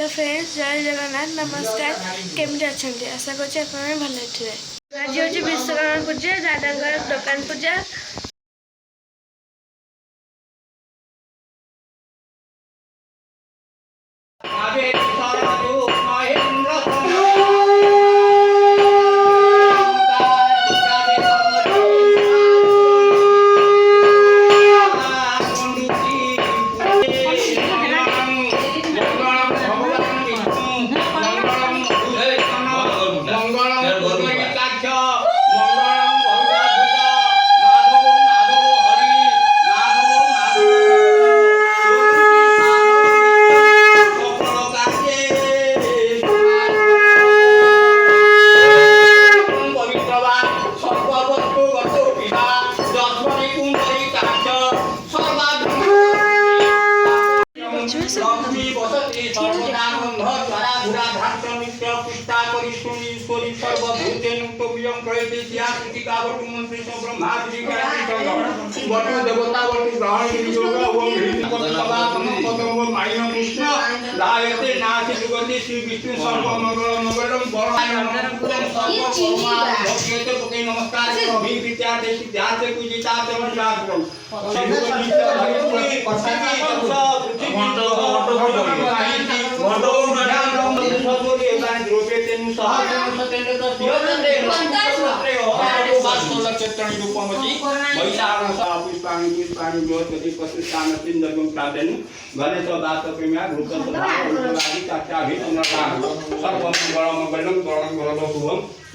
Friends जय जगन्नाथ नमस्कार केमती अच्छा आशा कर भल थे। आज हूँ विश्वकर्मा पूजा दादा दुकान पूजा।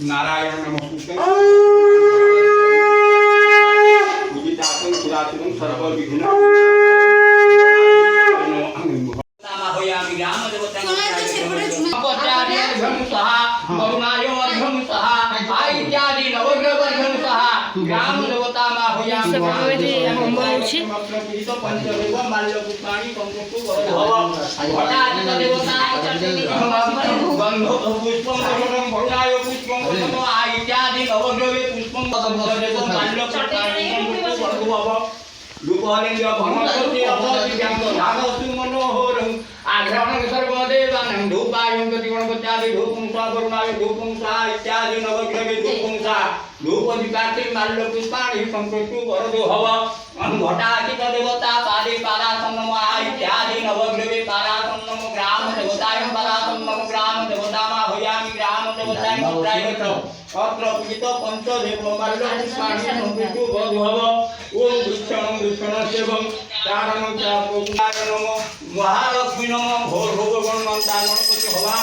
नारायण नमस्ते महालक्ष्मी नम घोर भोग गणपति हवा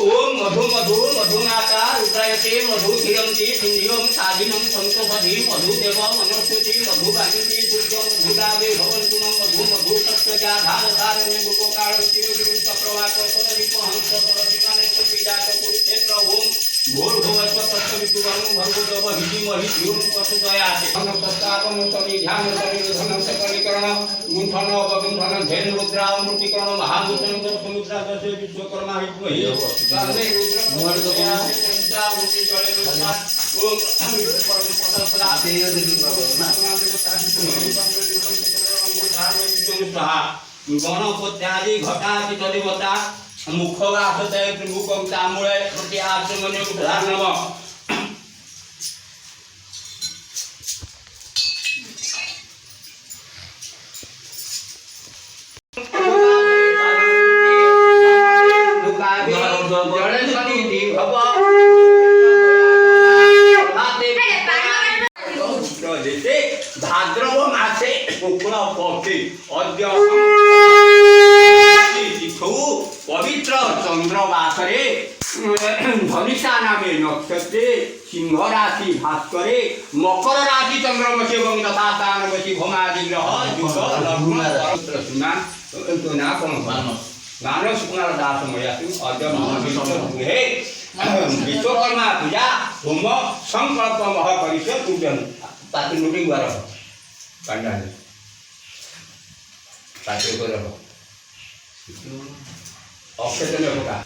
ओम मधु मधु मधुनाथा रुद्रायते मधु धीरंती सिंधियं साधिनं संतोषधि मधु देव मनोस्तुति मधु गायति दुर्गम मधुदावे भवन्तु मधु मधु सत्यजा धान धारणे मुकोकार शिवगिरि चक्रवाक सददीप हंस सरसिकाने पीडात कुरुक्षेत्र ओम भोर भवस्व तत्सवितु वरुण भर्गोदेव हिजिमहि धियं प्रचोदयात् धन सत्तापन सति ध्यान शरीर धन सकलीकरण गुंठन अवगुंठन धेन मुद्रा अमृतीकरण महामुद्रण समुद्रा दश विश्वकर्मा हितमहि साधे रुद्र मोहरदया संचा मुक्ति जले विस्तार ओम परम पद सदाते गणपत्यादि घटादि देवता मुखवासते त्रिमुखं तामूले प्रति आचमने उदाहरणम भाद्रव मासे शुक्ल पक्षे अद्य पवित्र चंद्रवासरे धनिषा नामे नक्षत्रे सिंह राशि भास्करे मकर राशि चंद्रमसी एवं तथा स्थान बसी भौमादि ग्रह युग लग्न ना कौन मानस कुमार दास मयातु अद्य हे विश्वकर्मा पूजा होम संकल्प मह करिस पूजन पात्र मीटिंग द्वारा कांडाने पात्र करो अक्षतन होगा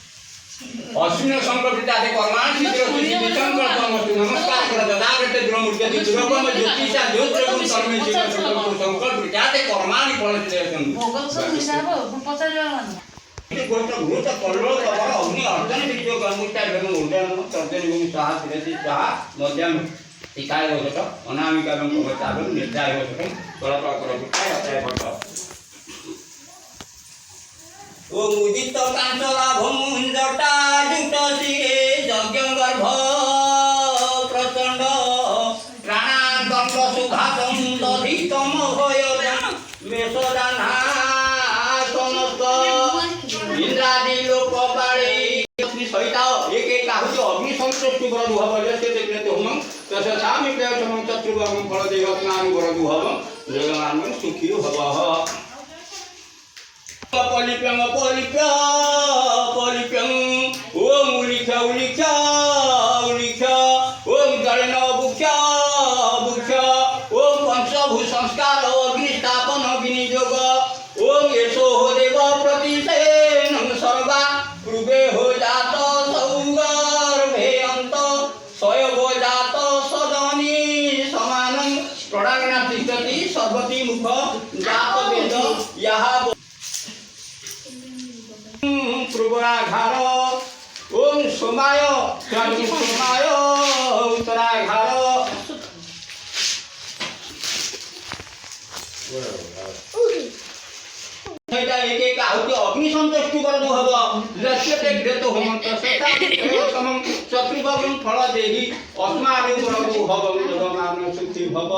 अश्विन संकल्प जाते कर्माण शीघ्र सुचिति संकल्प मस्तु नमस्कार कर ददागते द्रमुर्गे दुर्गम ज्योतिषा ज्योतिरगम कर्मे शीघ्र संकल्प जाते कर्माणि फलस्तेयं भोगल सब हिसाब पचार गोष्ट भूत कल्लो तवर अग्नि अर्जन विद्यो कर्मुष्टा एवं उर्जन तर्जन एवं साह तिरति साह मध्यम इकाय होत अनामिका एवं कवचावं निर्धाय होत कलप करपुटाय अतय भट ओ मुदित कांचला भमुंजटा जुट सिरे यज्ञ गर्भ प्रचंड प्राणादंड सुघातम दधितम भयजन मेषदाना समस्त इंद्रादि लोक बाणी सहित एक एक आहुति अग्नि संतुष्टि कर दुहब जसे देखले तो हम तसे सामि प्रयत्न चतुर्भुज फल देव स्नान कर दुहब जगमान सुखी हवः पलिप्यं ओम उलिख्या ओम गणन बुक्ष ओम पंचभू संस्कार अग्नि स्थापन विनियोग ओम यशो देव प्रतिशेन सर्वा पूर्वे हो जात सौगर्भे अंत स्वयं हो जात सदनी समान प्रणागना तिष्ठति सर्वती मुख जात वेद यहा पूर्वाघार ओम सोमाय उत्तराघार एक एक आहुति अग्नि संतुष्टि कर दुहब लक्ष्यते घृत होमंत समम चतुर्भुज फल देहि अस्मानु कर दुहब जगमान सुखी भव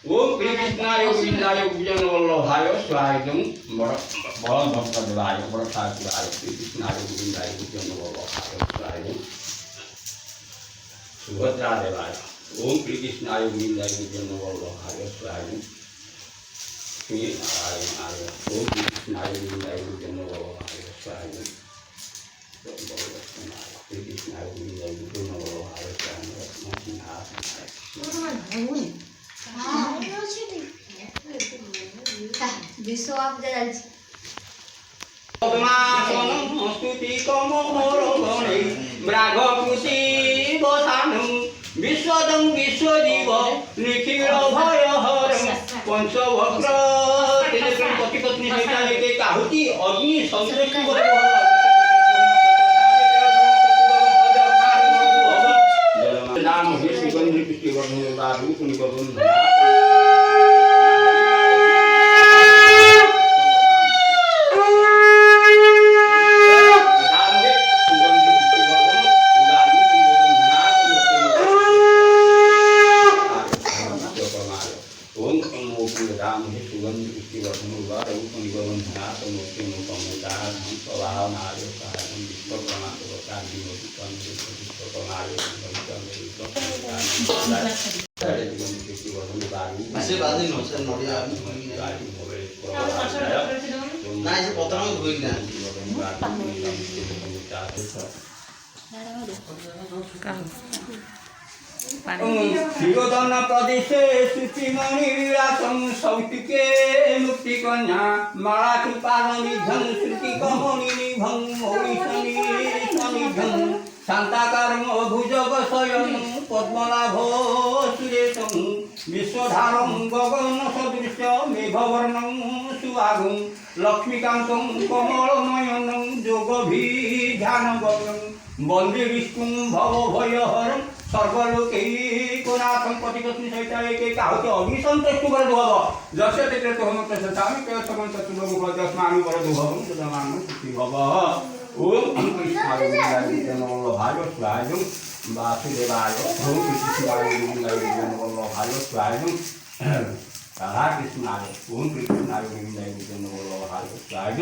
ओम कृष्णाय गोविंदाय विजन वल्लभाय स्वाहायं बड़ भक्त देवाय बड़ ठाकुराय कृष्णाय गोविंदाय विजन वल्लभाय स्वाहायं सुभद्रा देवाय ओम कृष्णाय गोविंदाय विजन वल्लभाय स्वाहायं श्री नारायण नारायण ओम कृष्णाय गोविंदाय विजन वल्लभाय स्वाहायं कृष्णाय गोविंदाय विजन वल्लभाय स्वाहायं विश्व आप जरा स्तुति कमोरगणे ब्राघकृति बसानु विश्वदं विश्वजीव निखिल भयहर पंचवक्र तेजस्वी पति पत्नी सहित एक आहुति अग्नि संतुष्टि नाम हे सुगंधि पुष्टि वर्णो दारु कुनिकरुण क्षीरोदन प्रदेशे शुचिमणि विलासं सौतिके मुक्ति कन्या माला कृपालनिधं श्रुति कमणि निभं मौलिशनि सनिधं शांताकारं भुजग शयनं पद्मनाभ सुरेशं विश्वधारं गगन सदृश मेघवर्णं सुवागं लक्ष्मीकान्तं कमलनयनं योगभिध्यानगम्यं वन्दे विष्णुं भवभयहरं सर्वलोकैकनाथं पतिपत्नी सहित एक आहुति अग्नि संतुष्टि कर दुहब जस्य ते हम प्रसामि केवलं चतुर्भुज दशमानु कर दुहब तदमान सुखी भव ओम कृष्णाय वल्लभाय स्वाहायं वासुदेवाय ओम कृष्णाय वल्लभाय हालो स्वायं राधा कृष्णाय ओम कृष्णाय गोविंदाय नमो हालो स्वायं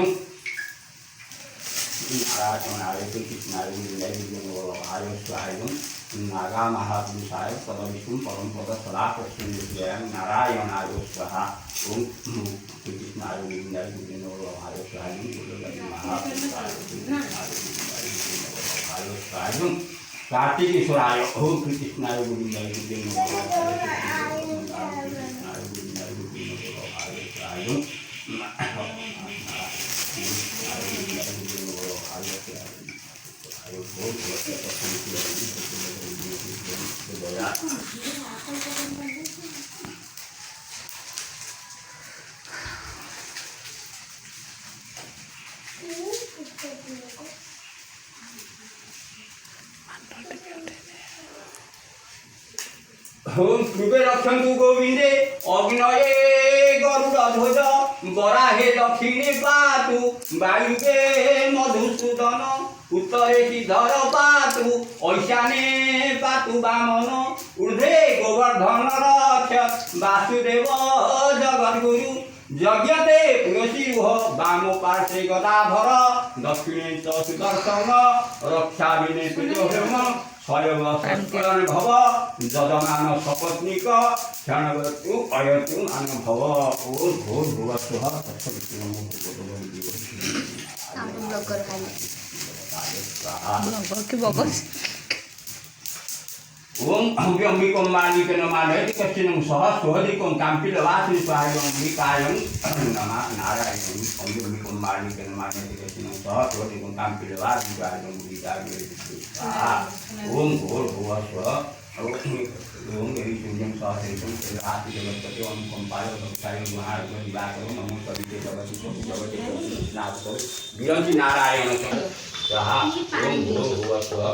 नारायणाय कृष्णाय गोविंदाय नमो हालो स्वायं नागा महापुरुषाय सदविष्णु परम पद सदा कृष्ण नारायणाय स्वाहा ओम कृष्णाय गोविंदाय नमो हालो स्वायं महापुरुषाय हालो स्वायं कार्तिकेश्वराय ओम कृष्णाय गोविंदाय नमो हालो ओम कृपे रक्षन्तु गोविंदे अग्नये गरुड़ध्वज वराहे दक्षिणे पातु वायुवे मधुसूदन उत्तरे सिद्धर पातु ऐशाने पातु वामन ऊर्ध्वे गोवर्धन रक्ष वासुदेव जगद्गुरु यज्ञते पुरशीह वाम पार्श्वे गदाधर दक्षिणे च सुदर्शन रक्षा विने सुजोहेम स्वयं सत्करण भव जदमान सपत्निक क्षणवतु अयतु मान भव ओ भो भुव स्वः ओम अम्बिकं मालिकं नमामि कश्चिनं सह स्वधिकं काम्पिलवासिनि स्वाहायं विकायं नमः नारायणं अम्बिकं मालिकं नमामि कश्चिनं सह स्वधिकं काम्पिलवासिनि स्वाहायं विकायं ओम भोर भुव स्वः ओम यदि सूर्यं सहस्रं राति जगत्पति ओम कंपाय भक्ताय महार्ग दिवाकर नमो सविते जगति जगति नाथ विरंचि नारायण स्वाहा ओम भोर भुव स्वः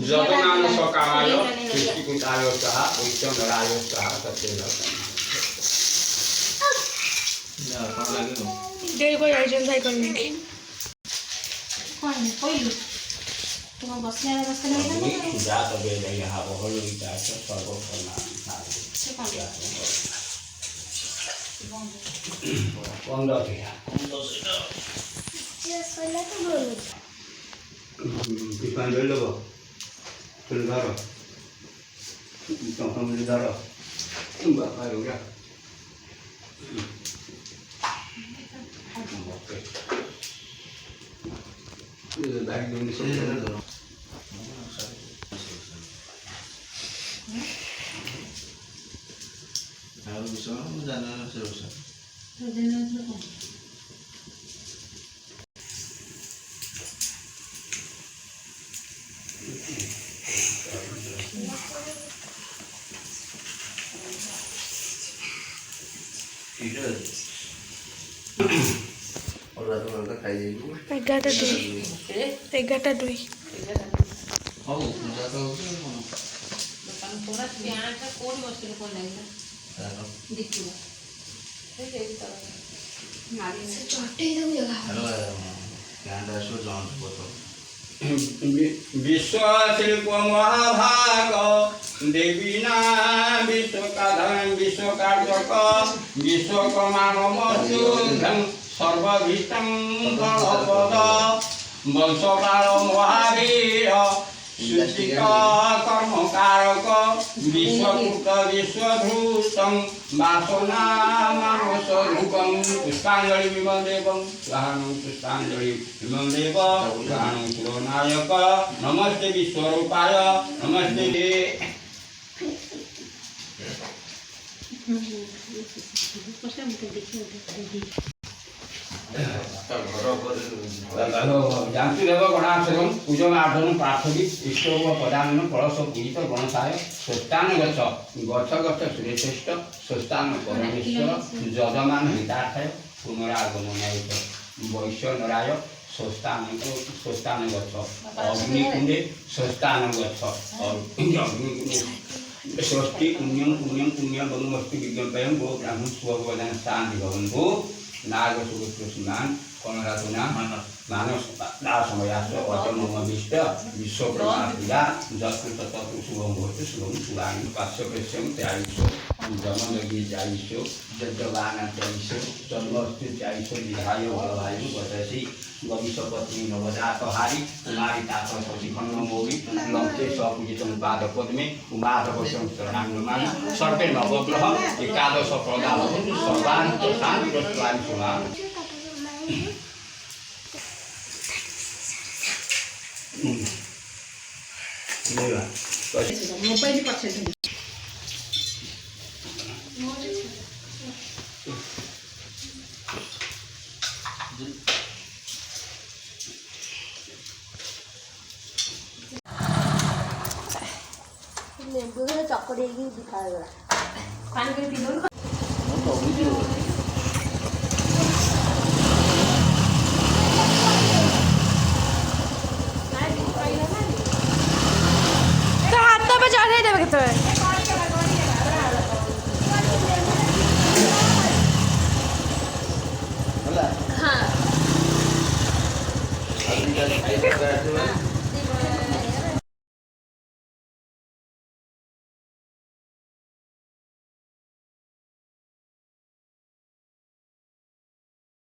जगनान सकाय सृष्टिकुटाय स्वाहा वैष्णवराय स्वाहा डेढ़ को आयोजन था करने की जात वेद यहाँ बहुल सर्वकर्मा धर धर बाबा होगा एगारटा दुई विश्व शिल्प महाभाग देवीना विश्वकाधन विश्वकार्यक विश्वकर्मा सर्वभीष्टं गणपद वंशकार महावीर शुचिका कर्मकारक विश्वकृत विश्वधृतं वासना मानसरूपं पुष्पाञ्जलि विमदेवं स्वाहानं पुष्पाञ्जलि विमदेव स्वाहानं पुरनायक नमस्ते विश्वरूपाय नमस्ते जानती देव गणाक्षरम पूजन आर्धन प्रार्थनिक इष्ट पदान कलश पूजित गणसाय स्वस्थान गच्छ गच्छ गच्छ श्रेष्ठ स्वस्थान परमेश्वर जजमान हितार्थाय पुनरागमनाय वैश्वनराय ସ୍ୱସ୍ଥାନ ଗଛ ଅଗ୍ନିକୁଣ୍ଡେ ସ୍ୱସ୍ଥାନ ଗଛ ଅଗ୍ନିକୁଣ୍ଡେ ଷଷ୍ଠୀ ପୁଣ୍ୟಂ ପୁଣ୍ୟಂ ପୁଣ୍ୟಂ ବନମସ୍ତି ବିଜ୍ଞାପୟଂ ଗୋ ବ୍ରାହ୍ମଣ ସୁଭଗବଦାନ ଶାନ୍ତି ଭବନ୍ତୁ ନାଗ ସୁଗୋତ୍ର ସୀମାନ କଣରାතුନା ମାନସ ସମୟାସ ଅଜମମିଷ୍ଟ ବିଶ୍ୱପ୍ରମାପିତା ଯତ୍ନ ତତ୍ଵ ଶୁଭಂ ଭବତୁ ଶୁଭಂ ଶୁଭାନି ପାର୍ଶ୍ୱକୃଷ୍ୟଂ ତ୍ୟାଗିଷୁ ଜମଯଜ୍ଞ ତ୍ୟାଗିଷୁ ଯଜ୍ଞବାନ ତ୍ୟାଗିଷୁ ଜନ୍ମସ୍ତୁ ତ୍ୟାଗିଷୁ ବିଧାୟ ବଳବାୟୁ ବଦସି গবিষ্যপত্নী নবজাত হারি কুমারী তাপ শশীখণ্ড মৌরি লঙ্কে সপূজিত পাদ পদ্মে উমাধব শরণাঙ্গমান সর্বে নবগ্রহ একাদশ প্রদা ভবন্তু সর্বান্ত শান্তি শোভা ମୋବାଇଲ ପଛରେ ଲେମ୍ବୁ ଚକଡ଼ି ହେଇକି ଖାଇଗଲା ପାଣି କରି ପିଇଲୁ।